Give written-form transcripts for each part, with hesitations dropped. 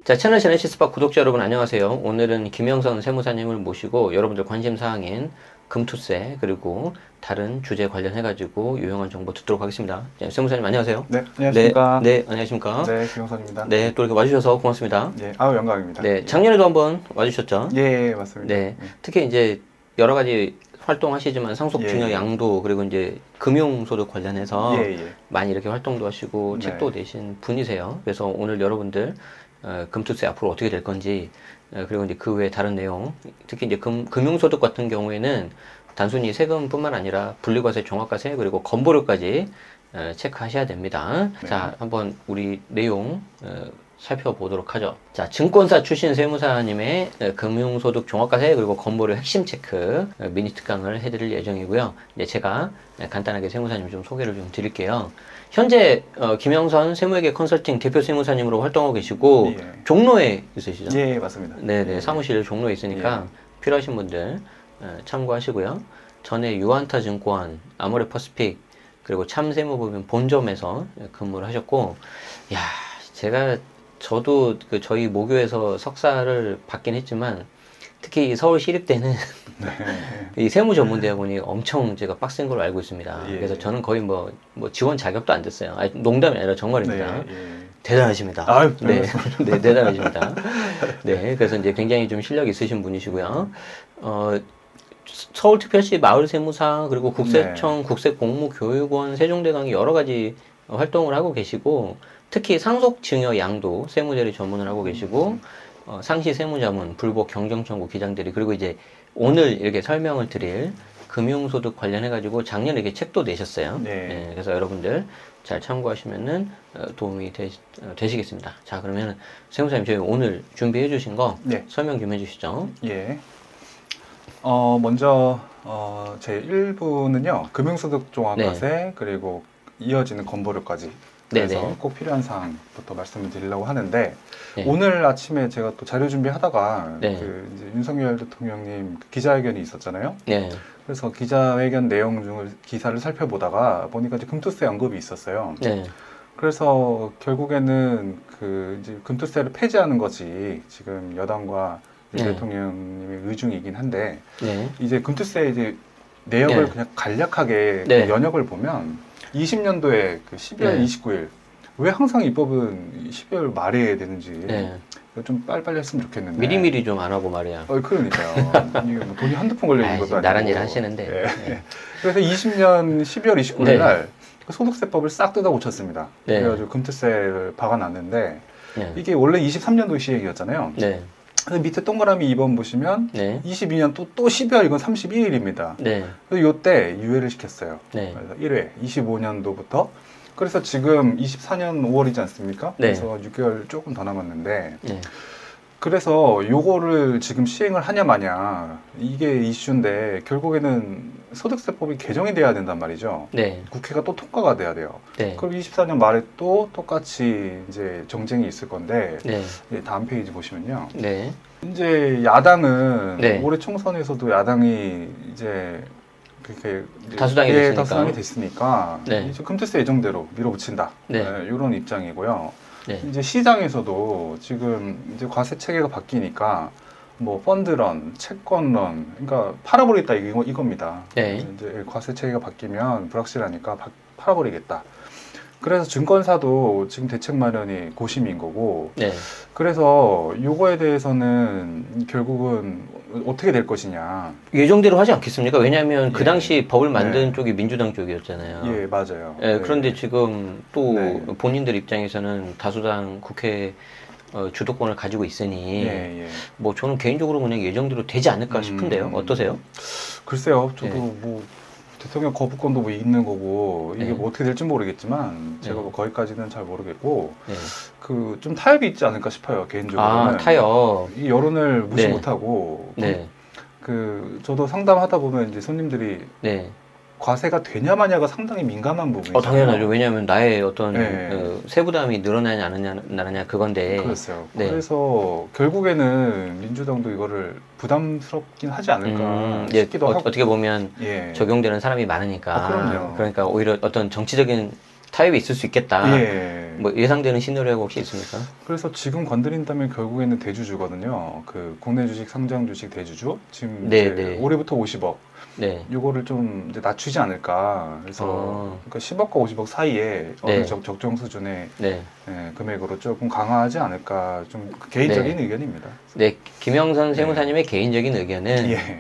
자, 채널 제네시스바 구독자 여러분 안녕하세요. 오늘은 김영선 세무사님을 모시고 여러분들 관심사항인 금투세 그리고 다른 주제 관련해가지고 유용한 정보 듣도록 하겠습니다. 네, 세무사님 안녕하세요. 네, 안녕하십니까. 네, 안녕하십니까. 네, 김영선입니다. 네, 또 이렇게 와주셔서 고맙습니다. 예, 아우 영광입니다. 네, 작년에도 한번 와주셨죠? 예, 맞습니다. 네, 특히 이제 여러 가지 활동하시지만 상속증여 예. 양도 그리고 이제 금융소득 관련해서 예, 예. 많이 이렇게 활동도 하시고 네. 책도 내신 분이세요. 그래서 오늘 여러분들 금투세 앞으로 어떻게 될 건지 그리고 이제 그 외에 다른 내용 특히 이제 금융소득 같은 경우에는 단순히 세금뿐만 아니라 분리과세, 종합과세 그리고 건보료까지 체크하셔야 됩니다. 네. 자, 한번 우리 내용 살펴보도록 하죠. 자, 증권사 출신 세무사님의 금융소득 종합과세 그리고 건보료 핵심 체크 미니 특강을 해드릴 예정이고요. 이제 제가 간단하게 세무사님 좀 소개를 좀 드릴게요. 현재 김영선 세무회계 컨설팅 대표 세무사님으로 활동하고 계시고 예. 종로에 있으시죠? 예, 맞습니다. 네네, 예. 사무실 종로에 있으니까 필요하신 분들 참고하시고요. 전에 유한타 증권, 아모레퍼시픽 그리고 참세무법인 본점에서 근무를 하셨고, 야, 저도 저희 모교에서 석사를 받긴 했지만 특히 서울시립대는 이 세무전문대학원이 엄청 제가 빡센 걸로 알고 있습니다. 예. 그래서 저는 거의 뭐 지원 자격도 안 됐어요. 아니, 농담이 아니라 정말입니다. 네, 예. 대단하십니다. 아유, 네, 네, 대단하십니다. 네, 그래서 이제 굉장히 좀 실력 있으신 분이시고요. 서울특별시 마을세무사 그리고 국세청, 국세공무교육원, 세종대강이 여러 가지 활동을 하고 계시고 특히 상속증여 양도 세무대리 전문을 하고 계시고 상시 세무자문, 불복 경정청구 기장대리 그리고 이제 오늘 이렇게 설명을 드릴 금융소득 관련해가지고 작년에 이렇게 책도 내셨어요. 네. 네, 그래서 여러분들 잘 참고하시면은 도움이 되시겠습니다. 자, 그러면 세무사님 저희 오늘 준비해 주신 거 네. 설명 좀 해주시죠. 예. 먼저 제 1부는요. 금융소득 종합과세 그리고 이어지는 건보료까지 그래서 네네. 꼭 필요한 사항부터 말씀을 드리려고 하는데 네. 오늘 아침에 제가 또 자료 준비하다가 네. 이제 윤석열 대통령님 기자회견이 있었잖아요. 네, 그래서 기자회견 내용 중을 기사를 살펴보다가 보니까 이제 금투세 언급이 있었어요. 네, 그래서 결국에는 이제 금투세를 폐지하는 것이 지금 여당과 윤 네. 대통령님의 의중이긴 한데 네, 이제 금투세 이제 내역을 네. 그냥 간략하게 네. 그 연역을 보면 20년도에 12월 네. 29일 왜 항상 입법은 12월 말에 해야 되는지 네. 좀 빨리빨리 했으면 좋겠는데 미리미리 좀 안 하고 말이야. 그러니까요. 이게 뭐 돈이 한두 푼 걸려 있는 것도 아니고 나란 일 하시는데. 예. 네. 그래서 20년 12월 29일 네. 날 소득세법을 싹 뜯어 고쳤습니다. 네. 그래가지고 금투세를 박아놨는데 네, 이게 원래 23년도 시행이었잖아요. 네, 그래서 밑에 동그라미 2번 보시면 네, 22년 또 12월 이건 31일입니다. 네, 그래서 요때 유예를 시켰어요. 네, 그래서 1회 25년도부터 그래서 지금 24년 5월이지 않습니까? 네. 그래서 6개월 조금 더 남았는데 네, 그래서 요거를 지금 시행을 하냐 마냐 이게 이슈인데 결국에는 소득세법이 개정이 돼야 된단 말이죠. 네, 국회가 또 통과가 돼야 돼요. 네, 그럼 24년 말에 또 똑같이 이제 정쟁이 있을 건데 네, 다음 페이지 보시면요. 네, 이제 야당은 네. 올해 총선에서도 야당이 이제 그렇게 다수당이 예, 됐으니까. 다수당이 됐으니까 네. 이제 금투세 예정대로 밀어붙인다. 네. 이런 입장이고요. 네, 이제 시장에서도 지금 이제 과세 체계가 바뀌니까 뭐 펀드런, 채권런, 그러니까 팔아버리겠다 이겁니다. 네. 이제 과세 체계가 바뀌면 불확실하니까 팔아버리겠다. 그래서 증권사도 지금 대책 마련이 고심인 거고, 네, 그래서 요거에 대해서는 결국은 어떻게 될 것이냐. 예정대로 하지 않겠습니까? 왜냐하면 그 예. 당시 법을 만든 네. 쪽이 민주당 쪽이었잖아요. 예, 맞아요. 예, 그런데 지금 또 네. 본인들 입장에서는 다수당 국회 주도권을 가지고 있으니 예, 예. 뭐 저는 개인적으로 그냥 예정대로 되지 않을까 싶은데요. 어떠세요? 글쎄요, 저도 예. 뭐 대통령 거부권도 뭐 있는 거고 이게 네. 뭐 어떻게 될지 모르겠지만 제가 네. 뭐 거기까지는 잘 모르겠고 네. 좀 타협이 있지 않을까 싶어요 개인적으로는. 타협. 이 여론을 무시 네. 못하고 네, 저도 상담하다 보면 이제 손님들이 네. 과세가 되냐 마냐가 상당히 민감한 부분이죠. 당연하죠. 왜냐하면 나의 어떤 네. 세부담이 늘어나냐 안 나느냐 그건데. 그렇어요. 네. 그래서 결국에는 민주당도 이거를 부담스럽긴 하지 않을까 예, 싶기도 하고. 어떻게 보면 예. 적용되는 사람이 많으니까. 그럼요. 그러니까 오히려 어떤 정치적인 타협이 있을 수 있겠다. 예. 뭐 예상되는 시나리오가 혹시 있습니까? 그래서 지금 건드린다면 결국에는 대주주거든요. 그 국내 주식, 상장 주식 대주주. 지금 네, 이제 네. 올해부터 50억. 네. 요거를 좀 이제 낮추지 않을까. 그래서 그러니까 10억과 50억 사이에 어느 네. 적정 수준의 네. 예, 금액으로 조금 강화하지 않을까. 좀 개인적인 의견입니다. 네. 김영선 네. 세무사님의 개인적인 의견은 예.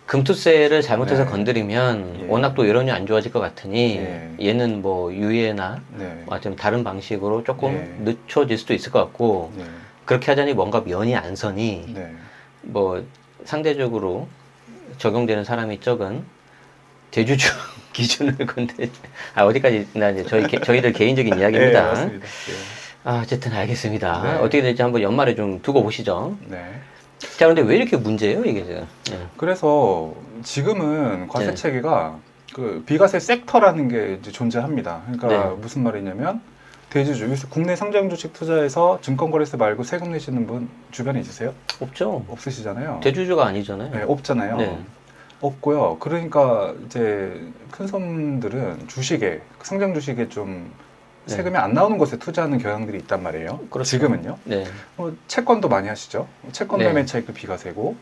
금투세를 잘못해서 네. 건드리면 예. 워낙 또 여론이 안 좋아질 것 같으니 예. 얘는 뭐 유예나 네. 뭐 좀 다른 방식으로 조금 예. 늦춰질 수도 있을 것 같고 네. 그렇게 하자니 뭔가 면이 안 서니 네. 뭐 상대적으로 적용되는 사람이 적은 대주주 기준을 건드 어디까지나 이제 저희들 개인적인 이야기입니다. 네, 맞습니다. 어쨌든 알겠습니다. 네. 어떻게 될지 한번 연말에 좀 두고 보시죠. 네. 자, 근데 왜 이렇게 문제예요, 이게 지금? 예. 그래서 지금은 과세 네. 체계가 그 비과세 섹터라는 게 이제 존재합니다. 그러니까 네. 무슨 말이냐면 대주주, 요새 국내 상장 주식 투자해서 증권거래세 말고 세금 내시는 분 주변에 있으세요? 없죠. 없으시잖아요. 대주주가 아니잖아요. 네, 없잖아요. 네. 없고요. 그러니까 이제 큰 손들은 주식에 상장 주식에 좀 네. 세금이 안 나오는 곳에 투자하는 경향들이 있단 말이에요. 그렇죠. 지금은요. 네. 채권도 많이 하시죠. 채권 네. 매매 차익도 비과세고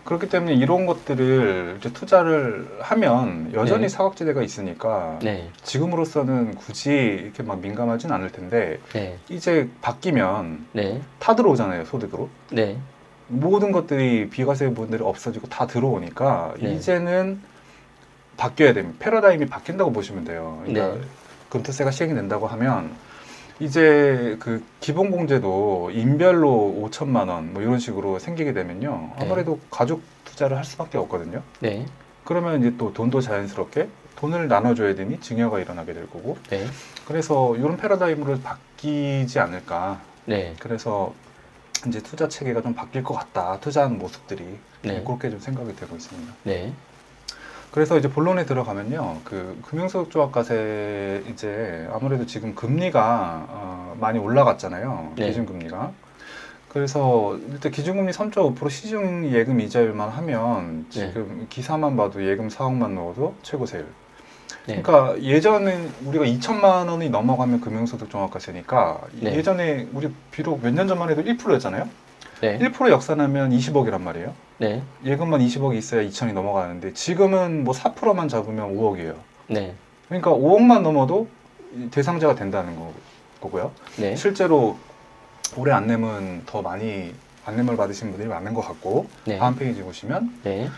그렇기 때문에 이런 것들을 이제 투자를 하면 여전히 네. 사각지대가 있으니까 네. 지금으로서는 굳이 이렇게 막 민감하진 않을 텐데 네. 이제 바뀌면 네. 타 들어오잖아요, 소득으로. 네. 모든 것들이 비과세 분들이 없어지고 다 들어오니까 네. 이제는 바뀌어야 됩니다. 패러다임이 바뀐다고 보시면 돼요. 그러니까 네. 금투세가 시행이 된다고 하면 이제 그 기본공제도 인별로 5천만 원 뭐 이런 식으로 생기게 되면요. 네. 아무래도 가족 투자를 할 수밖에 없거든요. 네. 그러면 이제 또 돈도 자연스럽게 돈을 나눠줘야 되니 증여가 일어나게 될 거고. 네. 그래서 이런 패러다임으로 바뀌지 않을까. 네. 그래서 이제 투자 체계가 좀 바뀔 것 같다. 투자하는 모습들이 네. 그렇게 좀 생각이 되고 있습니다. 네. 그래서 이제 본론에 들어가면요, 그 금융소득조합과세 이제 아무래도 지금 금리가 많이 올라갔잖아요, 네. 기준금리가. 그래서 일단 기준금리 3.5% 시중 예금 이자율만 하면 지금 기사만 봐도 예금 4억만 넣어도 최고 세율. 네. 그러니까 예전에 우리가 2천만 원이 넘어가면 금융소득종합과세니까 네. 예전에 우리 비록 몇 년 전만 해도 1%였잖아요. 네. 1% 역산하면 20억이란 말이에요. 네. 예금만 20억이 있어야 2천이 넘어가는데 지금은 뭐 4%만 잡으면 5억이에요. 네. 그러니까 5억만 넘어도 대상자가 된다는 거고요. 네. 실제로 올해 안내문 더 많이 안내문을 받으신 분들이 많은 것 같고 네. 다음 페이지 보시면 네.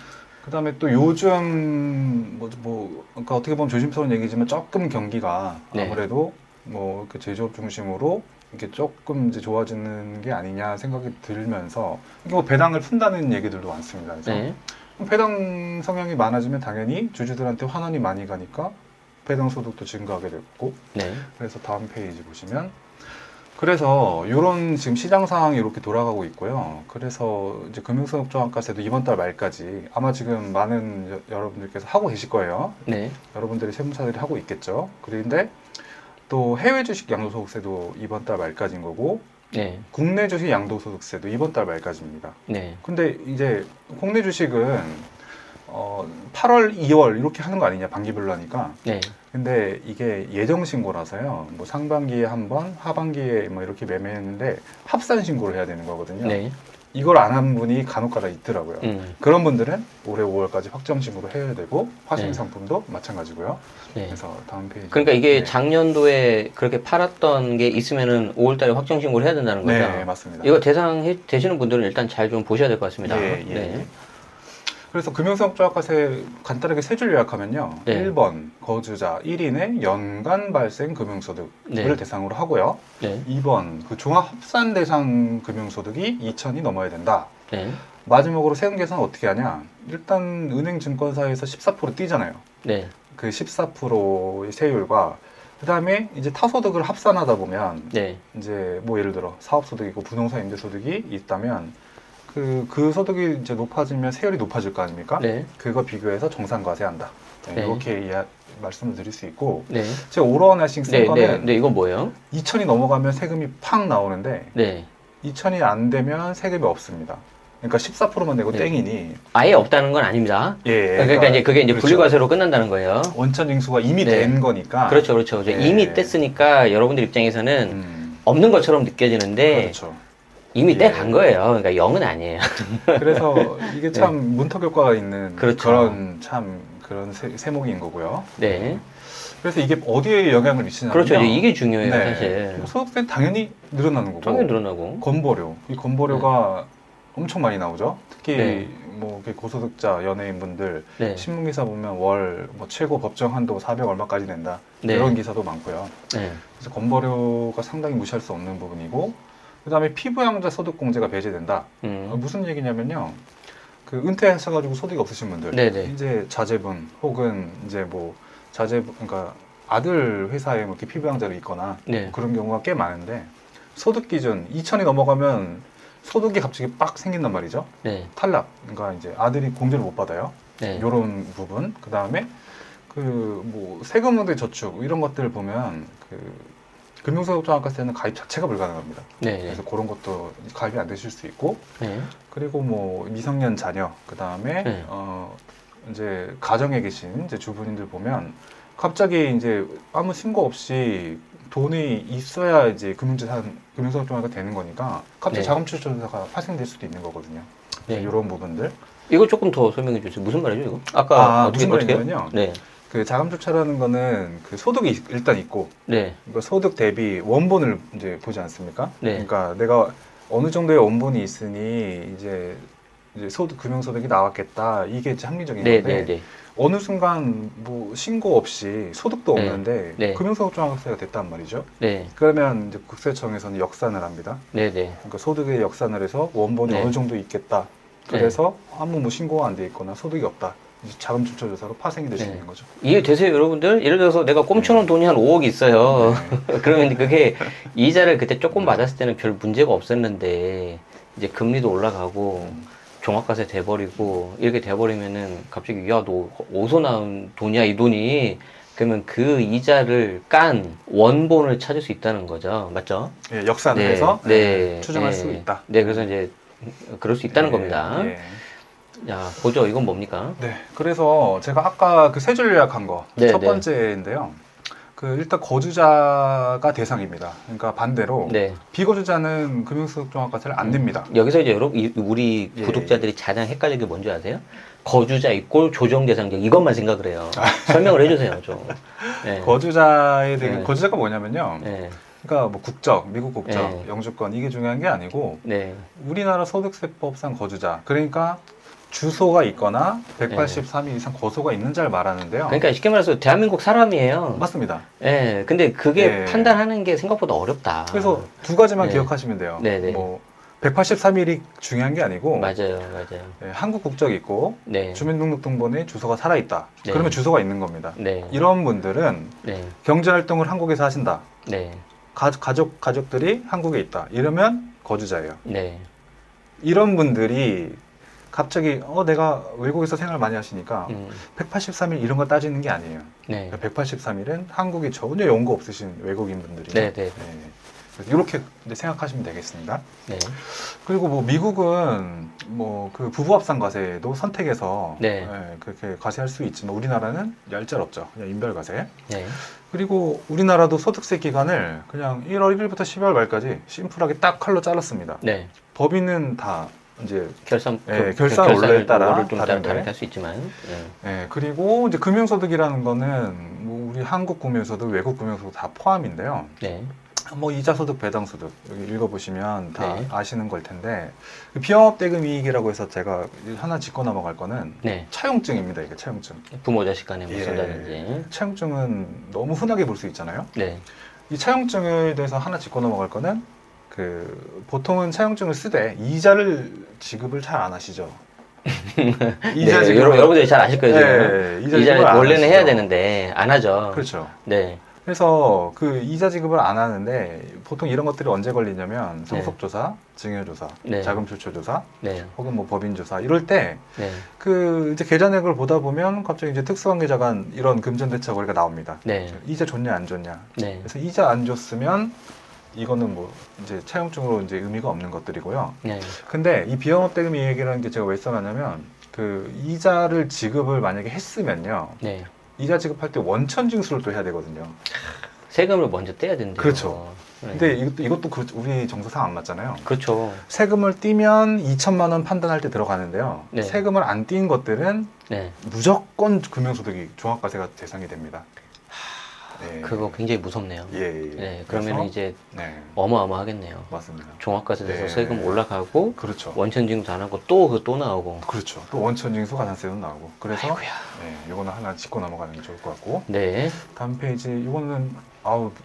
그다음에 또 요즘 그러니까 어떻게 보면 조심스러운 얘기지만 조금 경기가 네. 아무래도 뭐 이렇게 제조업 중심으로 이렇게 조금 이제 좋아지는 게 아니냐 생각이 들면서 이게 뭐 배당을 푼다는 얘기들도 많습니다. 그래서 네. 배당 성향이 많아지면 당연히 주주들한테 환원이 많이 가니까 배당 소득도 증가하게 됐고 네. 그래서 다음 페이지 보시면 그래서 이런 지금 시장 상황이 이렇게 돌아가고 있고요. 그래서 이제 금융소득조합과세도 이번 달 말까지 아마 지금 많은 여러분들께서 하고 계실 거예요. 네. 여러분들이 세무사들이 하고 있겠죠. 그런데 또 해외 주식 양도소득세도 이번 달 말까지인 거고 네. 국내 주식 양도소득세도 이번 달 말까지입니다. 네. 근데 이제 국내 주식은 8월, 2월 이렇게 하는 거 아니냐 반기별로 하니까. 네. 근데 이게 예정 신고라서요. 뭐 상반기에 한 번, 하반기에 뭐 이렇게 매매했는데 합산 신고를 해야 되는 거거든요. 네. 이걸 안 한 분이 간혹가다 있더라고요. 음. 그런 분들은 올해 5월까지 확정 신고를 해야 되고 화신 네. 상품도 마찬가지고요. 네. 그래서 다음 페이지. 그러니까 이게 네. 작년도에 그렇게 팔았던 게 있으면은 5월달에 확정 신고를 해야 된다는 거죠. 네, 맞습니다. 이거 대상 되시는 분들은 일단 잘 좀 보셔야 될 것 같습니다. 예, 예, 네. 예. 그래서 금융소득조합과세 간단하게 세 줄 요약하면요. 네. 1번 거주자 1인의 연간 발생 금융소득을 네. 대상으로 하고요. 네. 2번 그 종합합산 대상 금융소득이 2천이 넘어야 된다. 네. 마지막으로 세금 계산 어떻게 하냐? 일단 은행 증권사에서 14% 띄잖아요. 네. 그 14%의 세율과 그다음에 이제 타소득을 합산하다 보면 네. 이제 뭐 예를 들어 사업소득이고 부동산 임대소득이 있다면 그 소득이 이제 높아지면 세율이 높아질 거 아닙니까? 네. 그거 비교해서 정상과세한다. 네, 네. 이렇게 말씀을 드릴 수 있고 네. 제가 오러원하싱 쓴 네. 거는 네. 네. 이건 뭐예요? 2천이 넘어가면 세금이 팍 나오는데 네. 2천이 안 되면 세금이 없습니다. 그러니까 14%만 내고 네. 땡이니 아예 없다는 건 아닙니다. 예, 그러니까 이제 그게 이제 그렇죠. 분리과세로 끝난다는 거예요. 원천 징수가 이미 네. 된 거니까 그렇죠, 그렇죠. 이제 네. 이미 뗐으니까 여러분들 입장에서는 음, 없는 것처럼 느껴지는데 그렇죠. 이미 예. 떼간 거예요. 그러니까 0은 아니에요. 그래서 이게 참 문턱 효과가 있는 네. 그렇죠. 그런 참 그런 세목인 거고요. 네. 그래서 이게 어디에 영향을 미치냐면요. 그렇죠. 이제 이게 중요해요, 네. 사실. 소득세는 당연히 늘어나는 거고. 당연히 늘어나고. 건보료. 이 건보료가 엄청 많이 나오죠. 특히 네. 뭐 이렇게 고소득자 연예인분들 네. 신문기사 보면 월 뭐 최고 법정 한도 400 얼마까지 낸다. 네. 이런 기사도 많고요. 네. 그래서 건보료가 상당히 무시할 수 없는 부분이고, 그다음에 피부양자 소득공제가 배제된다. 무슨 얘기냐면요. 그 은퇴하셔가지고 소득이 없으신 분들, 네네. 이제 자제분 혹은 이제 뭐 자제분, 그러니까 아들 회사에 뭐 이렇게 피부양자로 있거나 네. 뭐 그런 경우가 꽤 많은데 소득 기준 2천이 넘어가면 소득이 갑자기 빡 생긴단 말이죠. 네. 탈락. 그러니까 이제 아들이 공제를 못 받아요. 네. 요런 부분. 그 다음에 그 뭐 세금등대 저축 이런 것들 보면 그 금융소득장학과세는 가입 자체가 불가능합니다. 네. 네. 그래서 그런 것도 가입이 안 되실 수 있고, 네. 그리고 뭐 미성년 자녀, 그 다음에 네. 이제 가정에 계신 이제 주부님들 보면 갑자기 이제 아무 신고 없이 돈이 있어야 이제 금융소득장학가 되는 거니까 갑자기 네. 자금출처조사가 발생될 수도 있는 거거든요. 네. 이런 부분들. 이거 조금 더 설명해 주세요. 무슨 말이죠, 이거? 아까 무슨 말이냐면요. 네. 그 자금출처라는 거는 그 소득이 일단 있고, 네. 그러니까 소득 대비 원본을 이제 보지 않습니까? 네. 그러니까 내가 어느 정도의 원본이 있으니 이제 소득 금융소득이 나왔겠다. 이게 이제 합리적인 네. 건데 네. 네. 어느 순간 뭐 신고 없이 소득도 네. 없는데 네. 금융소득종합세가 됐단 말이죠. 네. 그러면 이제 국세청에서는 역산을 합니다. 네. 네. 그러니까 소득의 역산을 해서 원본이 네. 어느 정도 있겠다. 그래서 아무 뭐 신고가 안 돼 있거나 소득이 없다. 이제 자금출처조사로 파생이 될 수 네. 있는 거죠. 이해되세요, 여러분들? 예를 들어서 내가 꼼쳐놓은 돈이 한 5억 있어요. 네. 그러면 그게 이자를 그때 조금 받았을 때는 별 문제가 없었는데 이제 금리도 올라가고 종합과세 돼버리고 이렇게 돼버리면은 갑자기 야, 너 어디서 나온 돈이야, 이 돈이? 그러면 그 이자를 깐 원본을 찾을 수 있다는 거죠. 맞죠? 예, 역산을 해서 추정할 네. 수 있다. 네, 그래서 이제 그럴 수 있다는 예, 겁니다. 예. 자, 보죠. 이건 뭡니까? 네, 그래서 제가 아까 그 세 줄 요약한 거 네, 첫 네. 번째인데요. 그 일단 거주자가 대상입니다. 그러니까 반대로 네. 비거주자는 금융소득종합과세를 안 냅니다. 여기서 이제 여러분, 우리 예, 구독자들이 가장 헷갈리는 게 뭔지 아세요? 거주자 이꼴 조정 대상자 이것만 생각을 해요. 설명을 해주세요, 좀. 네. 거주자에 대해 네. 거주자가 뭐냐면요. 네. 그러니까 뭐 국적, 미국 국적, 네. 영주권 이게 중요한 게 아니고 네. 우리나라 소득세법상 거주자. 그러니까 주소가 있거나 183일 이상 거소가 있는 자를 말하는데요. 그러니까 쉽게 말해서 대한민국 사람이에요. 맞습니다. 예. 근데 그게 네. 판단하는 게 생각보다 어렵다. 그래서 두 가지만 네. 기억하시면 돼요. 네, 네. 뭐 183일이 중요한 게 아니고 맞아요, 맞아요. 네, 한국 국적이 있고 네. 주민등록등본에 주소가 살아있다. 네. 그러면 주소가 있는 겁니다. 네. 이런 분들은 네. 경제활동을 한국에서 하신다. 네. 가족들이 한국에 있다. 이러면 거주자예요. 네. 이런 분들이 갑자기 내가 외국에서 생활 많이 하시니까 음. 183일 이런 거 따지는 게 아니에요. 네. 183일은 한국에 전혀 연고 없으신 외국인 분들이요. 네, 네. 이렇게 생각하시면 되겠습니다. 네. 그리고 뭐 미국은 뭐 그 부부합산과세도 선택해서 네. 그렇게 과세할 수 있지만 우리나라는 얄짤없죠. 그냥 인별과세. 네. 그리고 우리나라도 소득세 기간을 그냥 1월 1일부터 12월 말까지 심플하게 딱 칼로 잘랐습니다. 네. 법인은 다 이제 결산 원래에 따라 좀 다른데. 다르게 할 수 있지만. 네. 그리고 이제 금융소득이라는 거는 뭐 우리 한국 금융소득, 외국 금융소득 다 포함인데요. 네. 뭐 이자소득, 배당소득 여기 읽어보시면 다 네. 아시는 걸 텐데 그 비영업대금 이익이라고 해서 제가 하나 짚고 넘어갈 거는 네. 차용증입니다. 이게 차용증. 부모 자식 간에 뭐 예. 쓴다든지. 차용증은 너무 흔하게 볼 수 있잖아요. 네. 이 차용증에 대해서 하나 짚고 넘어갈 거는 그 보통은 차용증을 쓰되 이자를 지급을 잘 안 하시죠. 네, 여러분들이 잘 아실 거예요. 지금. 이자 이자를 지급을 안 원래는 하시죠. 해야 되는데 안 하죠. 그렇죠. 네. 그래서 그 이자 지급을 안 하는데 보통 이런 것들이 언제 걸리냐면 상속조사, 증여조사, 네. 자금출처조사, 네. 혹은 뭐 법인조사 이럴 때 네. 그 이제 계좌내역을 보다 보면 갑자기 이제 특수관계자 간 이런 금전대차 거래가 나옵니다. 네. 이자 줬냐 안 줬냐. 네. 그래서 이자 안 줬으면 이거는 뭐 이제 차용증으로 이제 의미가 없는 것들이고요. 네. 근데 이 비영업 대금 이익이라는 게 제가 왜 써놨냐면 그 이자를 지급을 만약에 했으면요. 네. 이자 지급할 때 원천 징수를 또 해야 되거든요. 세금을 먼저 떼야 된대요. 그렇죠. 네. 근데 이것도 우리 정서상 안 맞잖아요. 그렇죠. 세금을 떼면 2천만 원 판단할 때 들어가는데요. 네. 세금을 안 떼인 것들은 네. 무조건 금융소득이 종합과세가 대상이 됩니다. 네. 그거 굉장히 무섭네요. 예, 예. 네. 그래서, 그러면 이제 네, 어마어마하겠네요. 맞습니다. 종합과세에서 네. 세금 올라가고 그렇죠. 원천징수 안 하고 또 나오고. 그렇죠. 또 원천징수 가산세도 나오고. 그래서 아이고야. 네, 이거는 하나 짚고 넘어가는 게 좋을 것 같고. 네. 다음 페이지 이거는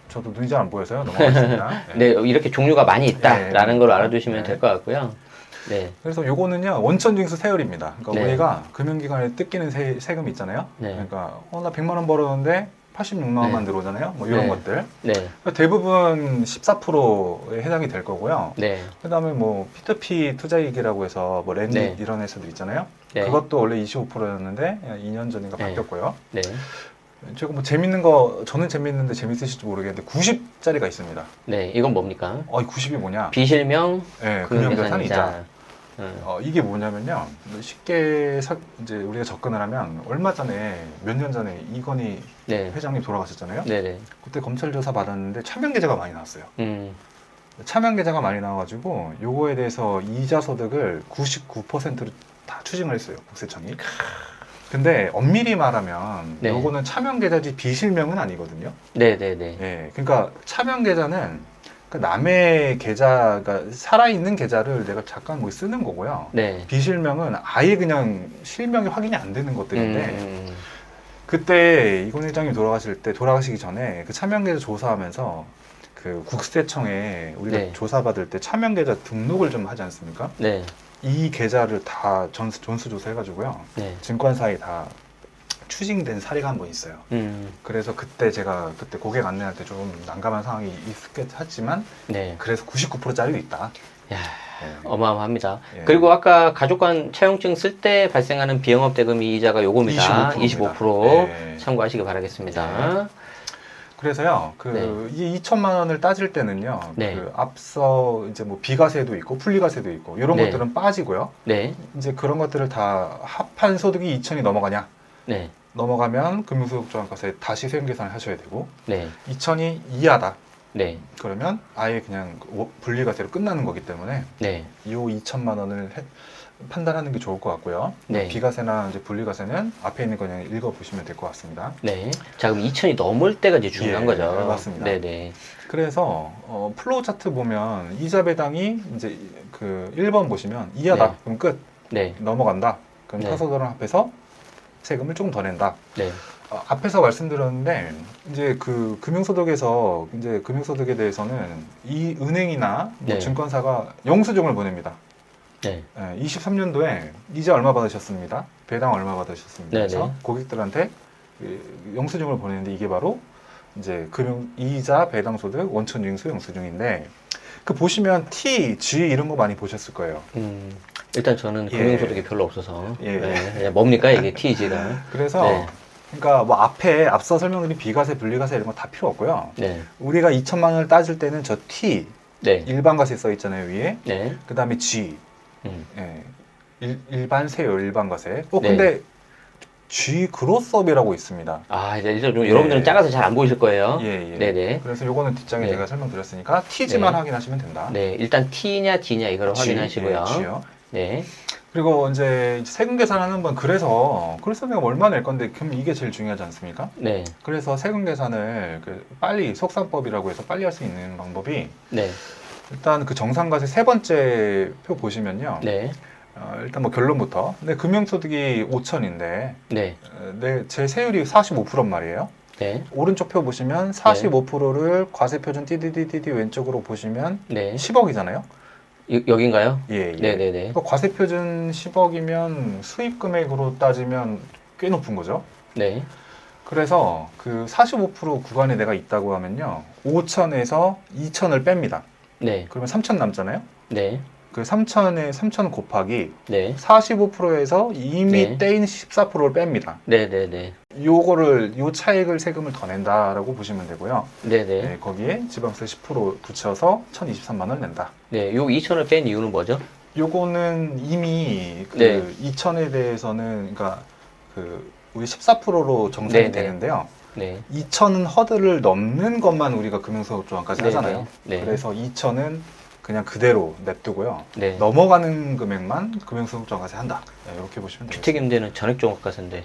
저도 눈이 잘 안 보여서요. 넘어가겠습니다. 네. 이렇게 종류가 많이 있다라는 네. 걸 알아두시면 네. 될 것 같고요. 네. 그래서 요거는요 원천징수 세율입니다. 그러니까 네. 우리가 금융기관에 뜯기는 세금 있잖아요. 네. 그러니까 나 100만 원 벌었는데 86만 원만 네. 들어오잖아요. 뭐 이런 네. 것들. 네. 그러니까 대부분 14%에 해당이 될 거고요. 네. 그다음에 뭐 P2P 투자이익이라고 해서 뭐 랜딧 네. 이런 회사들 있잖아요. 네. 그것도 원래 25%였는데 2년 전인가 네. 바뀌었고요. 네. 제가 뭐 재밌는 거 저는 재밌는데 재밌으실지 모르겠는데 90짜리가 있습니다. 네. 이건 뭡니까? 이 90이 뭐냐? 비실명 네, 금융자산 금융자산이자. 이자. 이게 뭐냐면요. 쉽게 이제 우리가 접근을 하면 얼마 전에 몇 년 전에 이건희 네. 회장님 돌아가셨잖아요. 네네. 그때 검찰 조사 받았는데 차명 계좌가 많이 나왔어요. 음. 차명 계좌가 많이 나와가지고 요거에 대해서 이자 소득을 99%를 다 추징을 했어요. 국세청이. 근데 엄밀히 말하면 네. 요거는 차명 계좌지 비실명은 아니거든요. 네네네. 예, 그러니까 차명 계좌는 남의 계좌가 살아있는 계좌를 내가 잠깐 뭐 쓰는 거고요. 네. 비실명은 아예 그냥 실명이 확인이 안 되는 것들인데 음. 그때 이건 회장님 돌아가시기 전에 그 차명 계좌 조사하면서 그 국세청에 우리가 네. 조사받을 때 차명 계좌 등록을 좀 하지 않습니까? 네. 이 계좌를 다 전수조사 해가지고요. 네. 증권사에 다 추징된 사례가 한 번 있어요. 그래서 제가 그때 고객 안내할 때 좀 난감한 상황이 있었겠지만 네. 그래서 99%짜리도 있다. 야, 네. 어마어마합니다. 예. 그리고 아까 가족간 차용증 쓸 때 발생하는 비영업 대금이 이자가 요겁니다. 25%. 네. 참고하시기 바라겠습니다. 그래서요, 네. 이 2천만 원을 따질 때는요, 네. 그 앞서 이제 뭐 비과세도 있고 분리과세도 있고 이런 네. 것들은 빠지고요. 네. 이제 그런 것들을 다 합한 소득이 2천이 넘어가냐? 네. 넘어가면 금융소득종합과세 다시 세금 계산을 하셔야 되고 네. 2천이 이하다. 네. 그러면 아예 그냥 분리과세로 끝나는 거기 때문에 네. 이 2천만 원을 판단하는 게 좋을 것 같고요. 네. 비과세나 이제 분리과세는 앞에 있는 거 그냥 읽어보시면 될 것 같습니다. 네. 자, 그럼 2천이 넘을 때가 이제 중요한 예, 거죠. 맞습니다. 네네. 그래서 플로우 차트 보면 이자 배당이 이제 그 1번 보시면 이하다. 네. 그럼 끝. 네. 넘어간다. 그럼 네. 타소들은 합해서 세금을 조금 더 낸다. 네. 앞에서 말씀드렸는데 이제 그 금융소득에서 이제 금융소득에 대해서는 이 은행이나 뭐 네. 증권사가 영수증을 보냅니다. 네. 23년도에 이자 얼마 받으셨습니다. 배당 얼마 받으셨습니다. 네네. 그래서 고객들한테 영수증을 보내는데 이게 바로 이제 금융 이자 배당소득 원천징수 영수증인데 그 보시면 T, G 이런 거 많이 보셨을 거예요. 일단 저는 예. 금융소득이 별로 없어서. 예. 네. 뭡니까 이게 TG가? 그래서 네. 그러니까 뭐 앞서 설명드린 비과세, 분리과세 이런 거 다 필요 없고요. 네. 우리가 2천만 원을 따질 때는 저 T 네. 일반과세 써 있잖아요 위에. 네. 그 다음에 G 음. 일반세요 일반과세. 네. 근데 G 그로스업이라고 있습니다. 이제 좀 여러분들은 예. 작아서 잘 안 보이실 거예요. 예, 예. 네네. 그래서 요거는 뒷장에 네. 제가 설명드렸으니까 T지만 네. 확인하시면 된다. 네. 일단 T냐 D냐 이걸 G, 확인하시고요. 예, G요. 네. 그리고 이제 세금 계산하는 건 그래서 내가 얼마 낼 건데 그럼 이게 제일 중요하지 않습니까? 네. 그래서 세금 계산을 빨리 속산법이라고 해서 빨리 할 수 있는 방법이 네. 일단 그 정상과세 세 번째 표 보시면요. 네. 일단 뭐 결론부터 내 금융소득이 5천인데 네. 제 세율이 45%란 말이에요. 네. 오른쪽 표 보시면 45%를 과세 표준 띠디디디디 왼쪽으로 보시면 네. 10억이잖아요. 여긴가요? 예, 예. 네네네. 그러니까 과세 표준 10억이면 수입 금액으로 따지면 꽤 높은 거죠. 네. 그래서 그 45% 구간에 내가 있다고 하면요. 5천에서 2천을 뺍니다. 네. 그러면 3천 남잖아요. 네. 그 3천에 3천 곱하기 네. 45%에서 이미 네. 떼인 14%를 뺍니다. 네네네. 요 차익을 세금을 더 낸다라고 보시면 되고요. 네네. 네, 거기에 지방세 10% 붙여서 1,023만 원 낸다. 네. 요 2천을 뺀 이유는 뭐죠? 요거는 이미 그 네. 2천에 대해서는 그러니까 그 우리 14%로 정산이 네, 네. 되는데요. 네. 2천은 허들을 넘는 것만 우리가 금융소득조항까지 네, 하잖아요. 네. 네. 그래서 2천은 그냥 그대로 냅두고요. 네. 넘어가는 금액만 금융소득조항까지 한다. 네, 이렇게 보시면 되겠습니다. 주택임대는 전액종합과세인데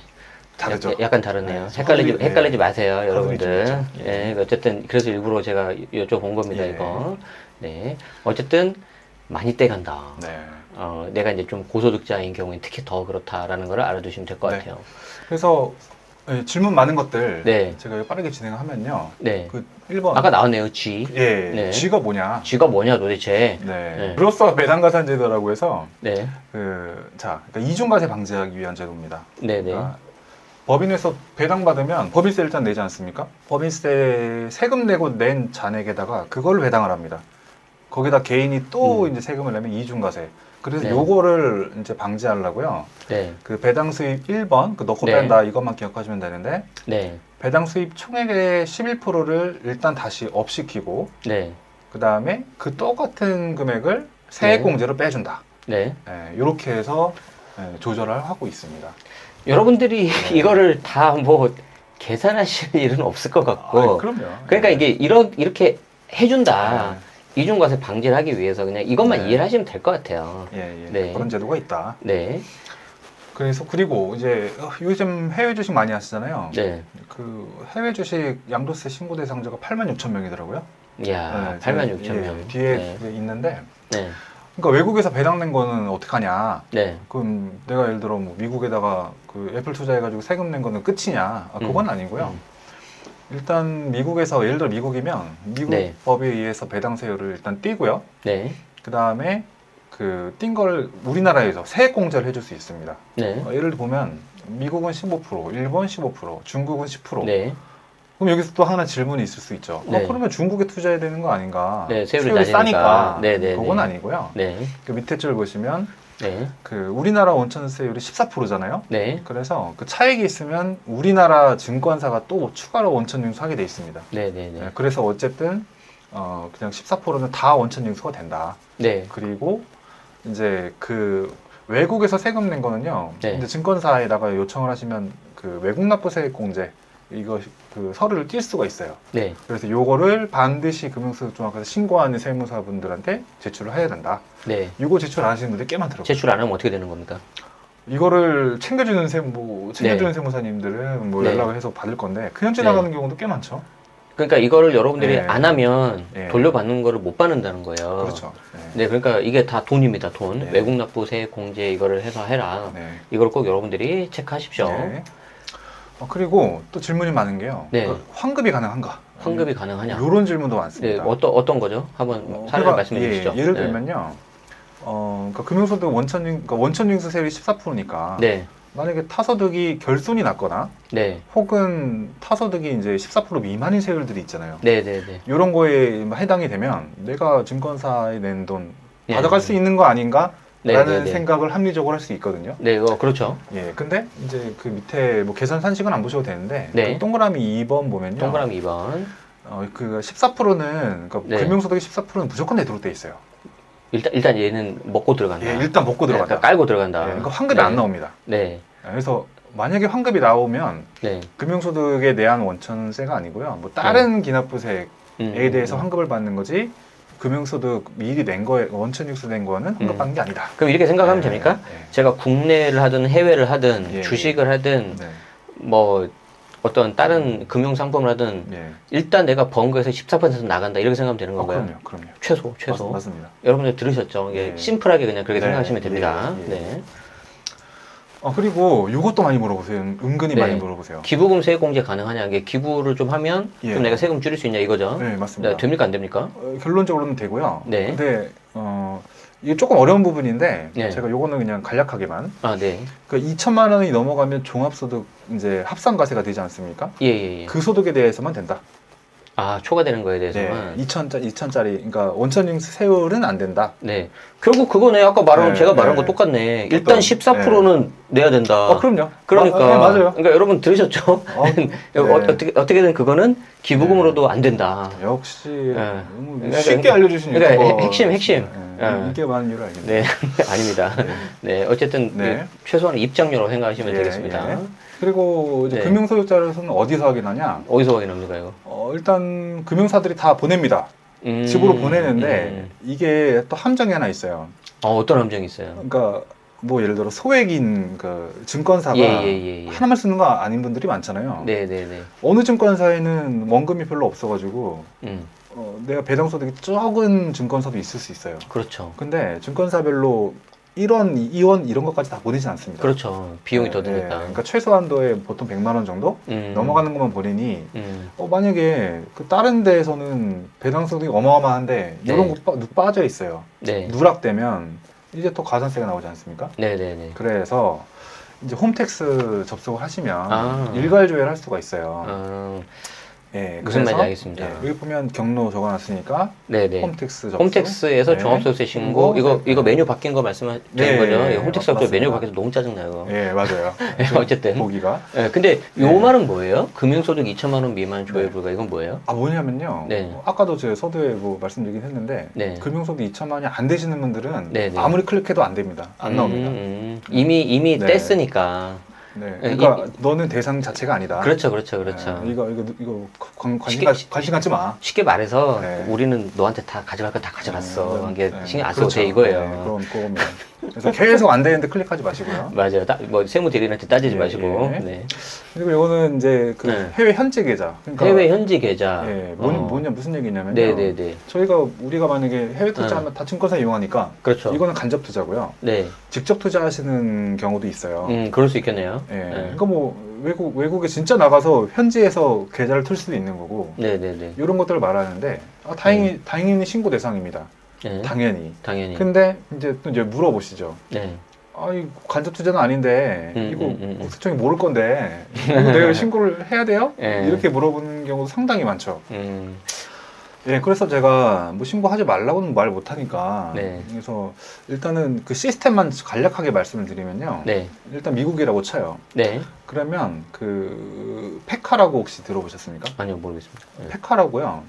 다르죠. 약간 다르네요. 네, 헷갈리지 마세요, 여러분들. 좀 있죠. 예, 어쨌든 그래서 일부러 제가 여쭤본 겁니다, 예. 이거. 네, 어쨌든 많이 떼간다. 네. 내가 이제 좀 고소득자인 경우에 특히 더 그렇다라는 걸 알아두시면 될 것 네. 같아요. 그래서 네, 질문 많은 것들 네. 제가 빠르게 진행하면요. 네. 그 1번 아까 나왔네요, G. 예, 네. G가 뭐냐? G가 뭐냐 도대체. 네. 네. 불로서 배당가산 제도라고 해서 네, 그러니까 이중과세 방지하기 위한 제도입니다. 네, 네. 그러니까 법인에서 배당받으면 법인세 일단 내지 않습니까? 법인세 세금 내고 낸 잔액에다가 그걸 배당을 합니다. 거기다 개인이 또 이제 세금을 내면 이중과세. 그래서 네. 요거를 이제 방지하려고요. 네, 그 배당 수입 1번 그 넣고 네. 뺀다 이것만 기억하시면 되는데 네, 배당 수입 총액의 11%를 일단 다시 업시키고 네, 그 다음에 그 똑같은 금액을 세액공제로 빼준다. 네. 이렇게 해서 조절을 하고 있습니다. 여러분들이 네. 이거를 다 뭐 계산하실 일은 없을 것 같고. 그럼요. 그러니까 네. 이게 이렇게 해준다. 네. 이중과세 방지를 하기 위해서 그냥 이것만 네. 이해를 하시면 될 것 같아요. 예, 예. 네. 그런 제도가 있다. 네, 그래서 그리고 이제 요즘 해외 주식 많이 하시잖아요. 네. 그 해외 주식 양도세 신고 대상자가 86,000명이더라고요. 이야, 86,000명. 예, 뒤에 네. 그게 있는데, 네, 그러니까 외국에서 배당 낸 거는 어떡하냐? 네, 그럼 내가 예를 들어 뭐 미국에다가 그 애플 투자해가지고 세금 낸 거는 끝이냐? 그건 아니고요. 일단 미국에서 예를 들어 미국이면 미국 네. 법에 의해서 배당세율을 일단 띄고요. 네, 그 다음에 그 띈 걸 우리나라에서 세액 공제를 해줄 수 있습니다. 네, 예를 보면 미국은 15%, 일본 15%, 중국은 10%. 네. 그럼 여기서 또 하나 질문이 있을 수 있죠. 네. 그러면 중국에 투자해야 되는 거 아닌가? 네, 세율이 세율이 낮으니까. 싸니까. 네, 네, 그건 네. 아니고요. 네, 그 밑에 줄 보시면 네, 그 우리나라 원천세율이 14%잖아요. 네, 그래서 그 차익이 있으면 우리나라 증권사가 또 추가로 원천징수하게 돼 있습니다. 네, 네, 네. 그래서 어쨌든 그냥 14%는 다 원천징수가 된다. 네, 그리고 이제 그 외국에서 세금 낸 거는요. 네. 근데 증권사에다가 요청을 하시면 그 외국 납부 세액 공제 이거 그 서류를 띌 수가 있어요. 네. 그래서 요거를 반드시 금융소득조합에서 신고하는 세무사분들한테 제출을 해야 된다. 네. 이거 제출 안 하시는 분들이 꽤 많더라고요. 제출 안 하면 어떻게 되는 겁니까? 이거를 챙겨주는 챙겨주는 네. 세무사님들은 뭐 네. 연락을 해서 받을 건데 그냥 지나가는 경우도 꽤 많죠. 그러니까 이거를 여러분들이 네. 안 하면 네. 돌려받는 거를 못 받는다는 거예요. 그렇죠. 네, 그러니까 이게 다 돈입니다, 돈. 네. 외국 납부 세액 공제 이거를 해서 해라. 네. 이걸 꼭 여러분들이 체크하십시오. 네. 그리고 또 질문이 많은 게요. 네. 그 환급이 가능한가? 환급이 가능하냐? 이런 질문도 네, 많습니다. 어떤 거죠? 한번 사례를 말씀해 주시죠. 예를 네. 들면요. 그러니까 금융소득 원천징수 세율이 14%니까 네, 만약에 타소득이 결손이 났거나 네, 혹은 타소득이 이제 14% 미만인 세율들이 있잖아요. 네, 네, 네. 이런 거에 해당이 되면 내가 증권사에 낸 돈 네. 받아갈 수 있는 거 아닌가? 네, 라는 네, 네. 생각을 합리적으로 할 수 있거든요. 네, 그렇죠. 예, 근데 이제 그 밑에 뭐 계산 산식은 안 보셔도 되는데 네. 그 동그라미 2번 보면요. 동그라미 2번. 그 14%는 그러니까 네. 금융소득의 14%는 무조건 내도록 돼 있어요. 일단 얘는 먹고 들어간다. 예, 일단 먹고 네, 들어간다. 깔고 들어간다. 예, 그러니까 환급이 네. 안 나옵니다. 네, 그래서 만약에 환급이 나오면 네. 금융소득에 대한 원천세가 아니고요. 뭐 다른 기납부세액에 대해서 음. 환급을 받는 거지. 금융소득 미리 낸 거에 원천징수 낸 거는 환급받는 게 아니다. 그럼 이렇게 생각하면 네, 됩니까? 네. 제가 국내를 하든 해외를 하든 예, 주식을 하든 네. 뭐 어떤 다른 금융 상품을 하든 예. 일단 내가 번 거에서 14% 나간다 이렇게 생각하면 되는 건가요? 그럼요. 최소. 맞습니다. 여러분들 들으셨죠? 이게 네. 심플하게 그냥 그렇게 네, 생각하시면 됩니다. 예, 예. 네. 그리고 이것도 많이 물어보세요. 은근히 네. 많이 물어보세요. 기부금 세액 공제 가능하냐? 이게 기부를 좀 하면 예. 좀 내가 세금 줄일 수 있냐 이거죠? 네, 맞습니다. 네, 됩니까 안 됩니까? 결론적으로는 되고요. 네. 근데 이게 조금 어려운 부분인데 네. 제가 요거는 그냥 간략하게만 아, 네. 그 2천만 원이 넘어가면 종합소득 이제 합산과세가 되지 않습니까? 예. 그 소득에 대해서만 된다. 아, 초과되는 거에 네, 대해서만. 2,000짜리, 그러니까 원천징 세율은 안 된다. 네. 결국 그거네. 아까 말한, 네, 제가 말한 거 네. 똑같네. 일단 어떤, 14%는 내야 된다. 그럼요. 그러니까. 네, 맞아요. 그러니까 여러분 들으셨죠? 네. 어떻게든 그거는 기부금으로도 안 된다. 역시 너무 그러니까, 쉽게 알려주신 그러니까 유튜버. 핵심. 네, 인기가 많은 이유를 알겠네요. 네. 아닙니다. 네. 어쨌든 네. 최소한 입장료로 생각하시면 예, 되겠습니다. 예. 그리고 이제 네. 금융소유자로서는 어디서 확인하냐? 어디서 확인합니까, 이거? 일단 금융사들이 다 보냅니다. 집으로 보내는데 이게 또 함정이 하나 있어요. 어떤 함정이 있어요? 그러니까 뭐 예를 들어 소액인 그 증권사가 예. 하나만 쓰는 거 아닌 분들이 많잖아요. 네네네. 어느 증권사에는 원금이 별로 없어가지고 내가 배당소득이 적은 증권사도 있을 수 있어요. 그렇죠. 근데 증권사별로 1원, 2원 이런 것까지 다 보내진 않습니다. 그렇죠. 비용이 더 네, 드니까. 그러니까 최소한도에 보통 100만 원 정도 넘어가는 것만 보내니 만약에 그 다른 데에서는 배당소득이 어마어마한데 네. 이런 거 빠져 있어요. 네. 누락되면 이제 또 가산세가 나오지 않습니까? 네네네. 그래서 이제 홈택스 접속을 하시면 아. 일괄 조회를 할 수가 있어요. 무슨 그래서, 말인지 알겠습니다. 여기 보면 경로 적어놨으니까 네네. 홈택스 접속. 홈택스에서 네. 종합소득세 신고 이거 메뉴 바뀐 거 말씀하시는 네, 거죠? 네, 홈택스 갑자기 맞습니다. 메뉴 바뀌어서 너무 짜증나요. 예, 맞아요. 어쨌든. 보기가. 근데 요 네. 말은 뭐예요? 금융소득 2천만 원 미만 조회 불가 이건 뭐예요? 뭐냐면요. 네. 아까도 제가 서두에 뭐 말씀드리긴 했는데 네. 금융소득 2천만 원이 안 되시는 분들은 네, 네. 아무리 클릭해도 안 됩니다. 안 나옵니다. 이미 네. 뗐으니까. 네. 그러니까 너는 대상 자체가 아니다. 그렇죠. 네. 이거 관심 쉽게- 관심 갖지 마. 쉽게 말해서 네. 우리는 너한테 다 가져갈 거 다 가져갔어. 네. 이게 네. 신경 안 써도 그렇죠. 돼 이거예요. 네, 그럼 그겁니다. 그래서 계속 안 되는데 클릭하지 마시고요. 맞아요. 뭐 세무 대리인한테 따지지 예, 마시고. 예. 네. 그리고 이거는 이제 그 네. 해외 현지 계좌. 그러니까 해외 현지 계좌. 뭐냐 무슨 얘기냐면요. 네네네. 우리가 만약에 해외 투자하면 다 증권사 이용하니까 그렇죠. 이거는 간접 투자고요. 네. 직접 투자하시는 경우도 있어요. 그럴 수 있겠네요. 예. 네. 그러니까 뭐 외국에 진짜 나가서 현지에서 계좌를 틀 수도 있는 거고 네네네. 이런 것들을 말하는데 다행히 신고 대상입니다. 네. 당연히. 당연히. 근데 이제 또 이제 물어보시죠. 네. 이 간접 투자는 아닌데 이거 국세청이 모를 건데 이거 내가 신고를 해야 돼요? 네. 이렇게 물어보는 경우도 상당히 많죠. 음. 예, 그래서 제가 뭐 신고하지 말라고는 말 못하니까 네. 그래서 일단은 그 시스템만 간략하게 말씀을 드리면요. 네. 일단 미국이라고 쳐요. 네. 그러면 그 페카라고 혹시 들어보셨습니까? 아니요, 모르겠습니다. 네. 페카라고요.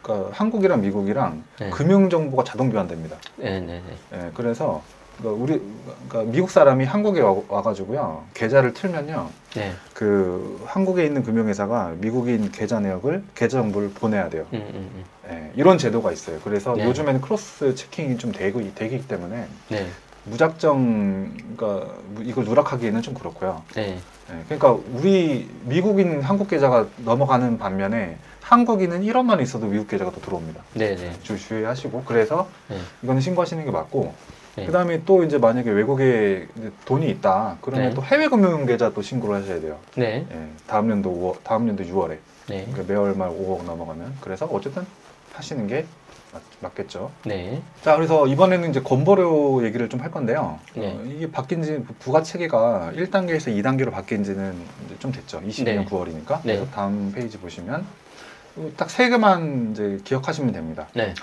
그러니까 한국이랑 미국이랑 네. 금융 정보가 자동 교환됩니다. 네네네. 예, 그래서 그러니까 미국 사람이 한국에 와가지고요 계좌를 틀면요, 네. 그 한국에 있는 금융회사가 미국인 계좌 내역을 계좌 정보를 보내야 돼요. 예, 이런 제도가 있어요. 그래서 네. 요즘에는 크로스 체킹이 좀 되기 때문에 네. 무작정 그러니까 이걸 누락하기에는 좀 그렇고요. 네. 예, 그러니까 우리 미국인 한국 계좌가 넘어가는 반면에 한국인은 1원만 있어도 미국 계좌가 또 들어옵니다. 네네. 주의하시고 그래서 네. 이거는 신고하시는 게 맞고 네. 그 다음에 또 이제 만약에 외국에 이제 돈이 있다 그러면 네. 또 해외 금융 계좌 또 신고를 하셔야 돼요. 네. 예, 다음 연도 6월에 네. 그러니까 매월 말 5억 넘어가면 그래서 어쨌든 하시는 게 맞겠죠. 네. 자, 그래서 이번에는 이제 건보료 얘기를 좀 할 건데요. 네. 이게 바뀐 지 부가 체계가 1단계에서 2단계로 바뀐 지는 이제 좀 됐죠. 22년 네. 9월이니까. 네. 그래서 다음 페이지 보시면 딱 세 개만 이제 기억하시면 됩니다. 네.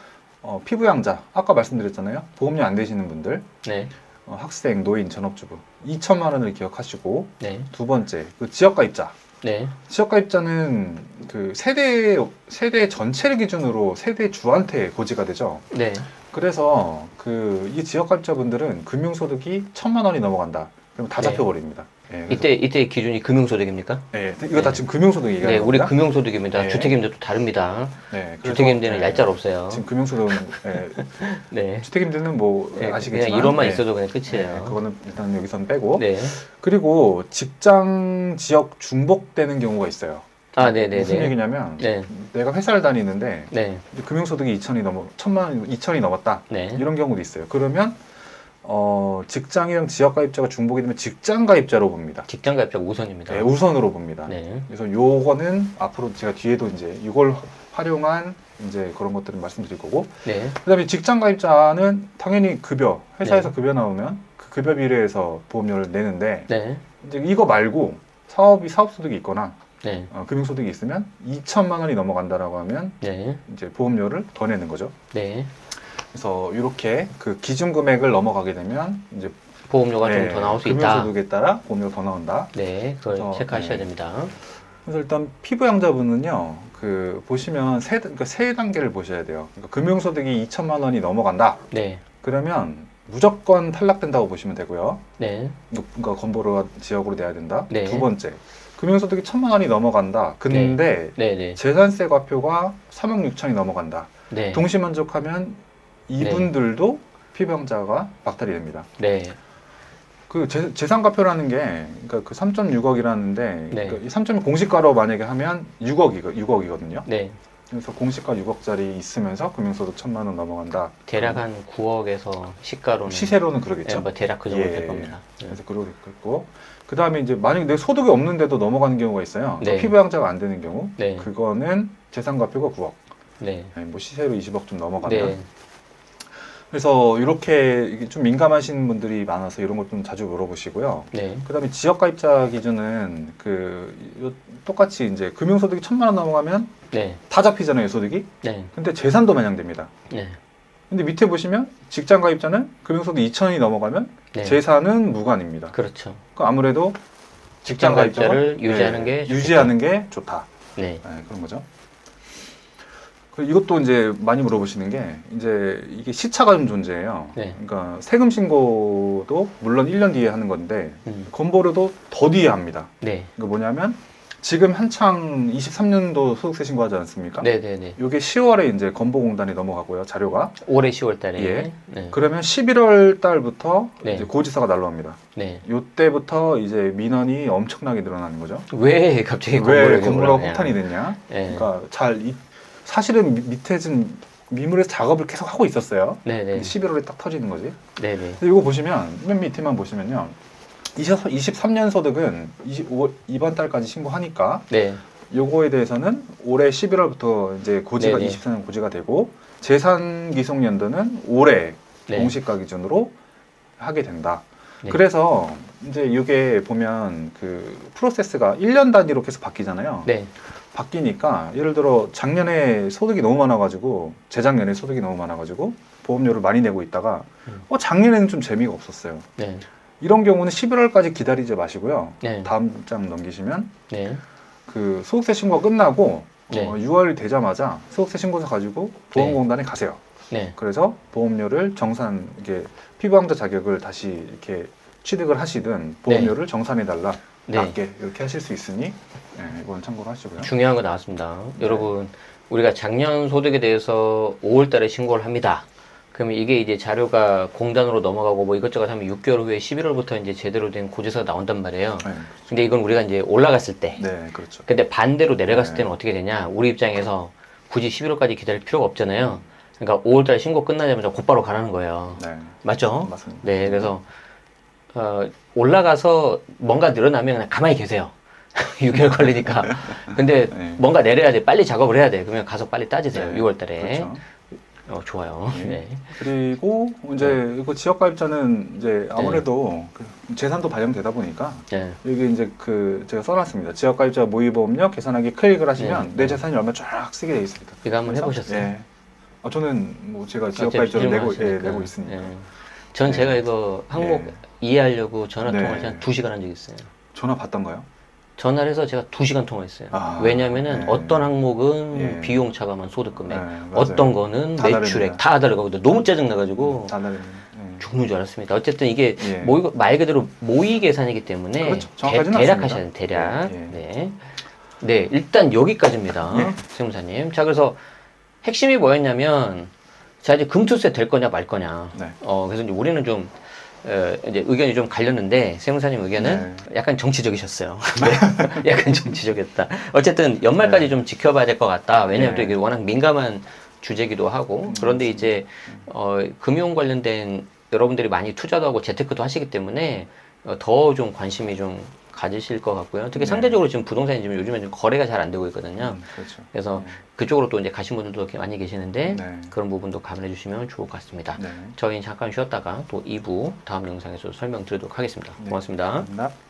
피부양자, 아까 말씀드렸잖아요. 보험료 안 되시는 분들, 네. 학생, 노인, 전업주부 2천만 원을 기억하시고 네. 두 번째, 그 지역가입자. 네. 지역가입자는 그 세대 전체를 기준으로 세대 주한테 고지가 되죠. 네. 그래서 그 이 지역가입자분들은 금융소득이 1,000만 원이 넘어간다. 그럼 다 네. 잡혀버립니다. 예, 그래서- 이때 기준이 금융소득입니까? 예, 이거 다 네. 지금 금융소득 얘기하는 네, 우리 겁니다. 금융소득입니다. 네. 주택임대도 다릅니다. 네, 그래서- 주택임대는 예, 얄짤 없어요. 지금 금융소득은 예, 네. 주택임대는 뭐 네, 아시겠지만 그냥 1원만 예, 있어도 그냥 예, 끝이에요. 그거는 일단 여기선 빼고 네. 그리고 직장 지역 중복되는 경우가 있어요. 아, 네네네. 무슨 얘기냐면 네. 내가 회사를 다니는데 네. 금융소득이 2천이 넘었다. 네. 이런 경우도 있어요. 그러면 직장이랑 지역가입자가 중복이 되면 직장가입자로 봅니다. 직장가입자가 우선입니다. 네, 우선으로 봅니다. 네. 그래서 요거는 앞으로 제가 뒤에도 이제 이걸 활용한 이제 그런 것들을 말씀드릴 거고, 네. 그다음에 직장가입자는 당연히 급여, 회사에서 급여 나오면 그 급여 비례해서 보험료를 내는데 네. 이제 이거 말고 사업소득이 있거나 네. 금융소득이 있으면 2천만 원이 넘어간다라고 하면 네. 이제 보험료를 더 내는 거죠. 네. 그래서 이렇게 그 기준 금액을 넘어가게 되면 이제 보험료가 좀 더 나올 수 있다. 금융소득에 따라 보험료가 더 나온다. 네. 그걸 그래서, 체크하셔야 네. 됩니다. 그래서 일단 피부양자분은요, 그 보시면 그러니까 세 단계를 보셔야 돼요. 그러니까 금융소득이 2천만 원이 넘어간다. 네. 그러면 무조건 탈락된다고 보시면 되고요. 네. 그러니까 건보료 지역으로 내야 된다. 네. 두 번째, 금융소득이 1천만 원이 넘어간다. 근데 네. 네. 재산세 과표가 3억 6천이 넘어간다. 네. 동시만족하면 이분들도 피부양자가 박탈이 됩니다. 네. 그 재산과표라는 게 그러니까 그 3.6억이라는데 네. 그러니까 이 3.6 공시가로 만약에 하면 6억이거든요. 네. 그래서 공시가 6억짜리 있으면서 금융소득 1천만 원 넘어간다. 대략 한 9억에서 시가로는 시세로는 네, 그러겠죠. 뭐 대략 그 정도 예, 될 겁니다. 그래서 그러고 있고 그 다음에 이제 만약에 내 소득이 없는데도 넘어가는 경우가 있어요. 네. 피부양자가 안 되는 경우 네. 그거는 재산과표가 9억. 네. 뭐 시세로 20억 좀 넘어가면. 네. 그래서 이렇게 이게 좀 민감하신 분들이 많아서 이런 걸 좀 자주 물어보시고요. 네. 그다음에 지역가입자 기준은 똑같이 이제 금융소득이 1천만 원 넘어가면 네. 다 잡히잖아요, 소득이. 네. 근데 재산도 반영됩니다. 네. 근데 밑에 보시면 직장가입자는 금융소득 2천이 넘어가면 네. 재산은 무관입니다. 그렇죠. 그러니까 아무래도 직장가입자를 유지하는 게 좋겠다. 유지하는 게 좋다. 네. 네, 그런 거죠. 이것도 이제 많이 물어보시는 게 이제 이게 시차가 좀 존재해요. 네. 그러니까 세금 신고도 물론 1년 뒤에 하는 건데 건보료도 더 뒤에 합니다. 네. 그러니까 뭐냐면 지금 한창 23년도 소득세 신고하지 않습니까? 네, 네, 네. 이게 10월에 이제 건보공단에 넘어가고요, 자료가. 올해 10월 달에. 예. 네. 그러면 11월 달부터 네. 이제 고지서가 날라옵니다. 네. 요때부터 이제 민원이 엄청나게 늘어나는 거죠. 왜 갑자기 왜 건보료가 건보료가 올라가냐. 폭탄이 됐냐? 네. 그러니까 사실은 밑에 좀 미물에서 작업을 계속 하고 있었어요. 네, 네. 근데 11월에 딱 터지는 거지. 네, 네. 근데 이거 보시면 맨 밑에만 보시면요. 23년 소득은 이번 달까지 신고하니까 네. 요거에 대해서는 올해 11월부터 이제 고지가 네네. 24년 고지가 되고 재산 기속 연도는 올해 네. 공시가 기준으로 하게 된다. 네. 그래서 이제 이게 보면 그 프로세스가 1년 단위로 계속 바뀌잖아요. 네. 바뀌니까 예를 들어 작년에 소득이 너무 많아가지고 재작년에 소득이 너무 많아가지고 보험료를 많이 내고 있다가 작년에는 좀 재미가 없었어요. 네. 이런 경우는 11월까지 기다리지 마시고요. 네. 다음 장 넘기시면 네. 그 소득세 신고가 끝나고 네. 6월이 되자마자 소득세 신고서 가지고 보험공단에 가세요. 네. 그래서 보험료를 이게 피부양자 자격을 다시 이렇게 취득을 하시든 보험료를 정산해달라. 네. 낮게 이렇게 하실 수 있으니 이건 참고로 하시고요. 중요한 거 나왔습니다. 여러분, 우리가 작년 소득에 대해서 5월 달에 신고를 합니다. 그러면 이게 이제 자료가 공단으로 넘어가고 뭐 이것저것 하면 6개월 후에 11월부터 이제 제대로 된 고지서가 나온단 말이에요. 네, 근데 이건 우리가 이제 올라갔을 때. 네, 그렇죠. 근데 반대로 내려갔을 네. 때는 어떻게 되냐? 우리 입장에서 굳이 11월까지 기다릴 필요가 없잖아요. 그러니까 5월 달에 신고 끝나자마자 곧바로 가라는 거예요. 네, 맞죠? 맞습니다. 네, 그래서 올라가서 뭔가 늘어나면 그냥 가만히 계세요. 6개월 걸리니까. 근데 네. 뭔가 내려야 돼. 빨리 작업을 해야 돼. 그러면 가서 빨리 따지세요. 네, 6월 달에. 그렇죠. 좋아요. 네. 네. 그리고 이제 이거 지역가입자는 이제 아무래도 그 재산도 발령되다 보니까 네. 여기 이제 제가 써놨습니다. 지역가입자 모의보험료 계산하기 클릭을 하시면 네. 내 재산이 얼마 쫙 쓰게 돼 있습니다. 이거 한번 그래서, 해보셨어요? 예. 제가 뭐 제가 어차피 지역가입자를 내고 질문하시니까. 내고 있으니까. 네. 전 네. 제가 이거 항목 네. 이해하려고 전화 네. 통화를 한 2시간 한 적이 있어요. 전화 받던가요? 전화를 해서 제가 2시간 통화했어요. 아, 왜냐면은 네. 어떤 항목은 예. 비용 차감한 소득 금액, 네, 맞아요. 어떤 거는 다 매출액 다릅니다. 다 다르고 너무 짜증나가지고 단단히. 죽는 줄 알았습니다. 어쨌든 이게 예. 말 그대로 모의 계산이기 때문에 그렇죠. 정확하지는 대략 않습니다. 하셔야 돼요. 대략. 예, 예. 네. 네, 일단 여기까지입니다. 예. 세무사님. 자, 그래서 핵심이 뭐였냐면 자, 이제 금투세 될 거냐 말 거냐. 네. 그래서 이제 우리는 좀 이제 의견이 좀 갈렸는데 세무사님 의견은 약간 정치적이셨어요. 네. 약간 정치적이었다. 어쨌든 연말까지 네. 좀 지켜봐야 될 것 같다. 왜냐하면 또 네. 이게 워낙 민감한 주제기도 하고 그런데 이제 금융 관련된 여러분들이 많이 투자도 하고 재테크도 하시기 때문에 더 좀 관심이 좀 가지실 것 같고요. 특히 네. 상대적으로 지금 부동산이 지금 요즘에 좀 거래가 잘 안 되고 있거든요. 그렇죠. 그래서 네. 그쪽으로 또 이제 가신 분들도 많이 계시는데 네. 그런 부분도 감안해 주시면 좋을 것 같습니다. 네. 저희는 잠깐 쉬었다가 또 2부 다음 영상에서 설명드리도록 하겠습니다. 네. 고맙습니다. 감사합니다.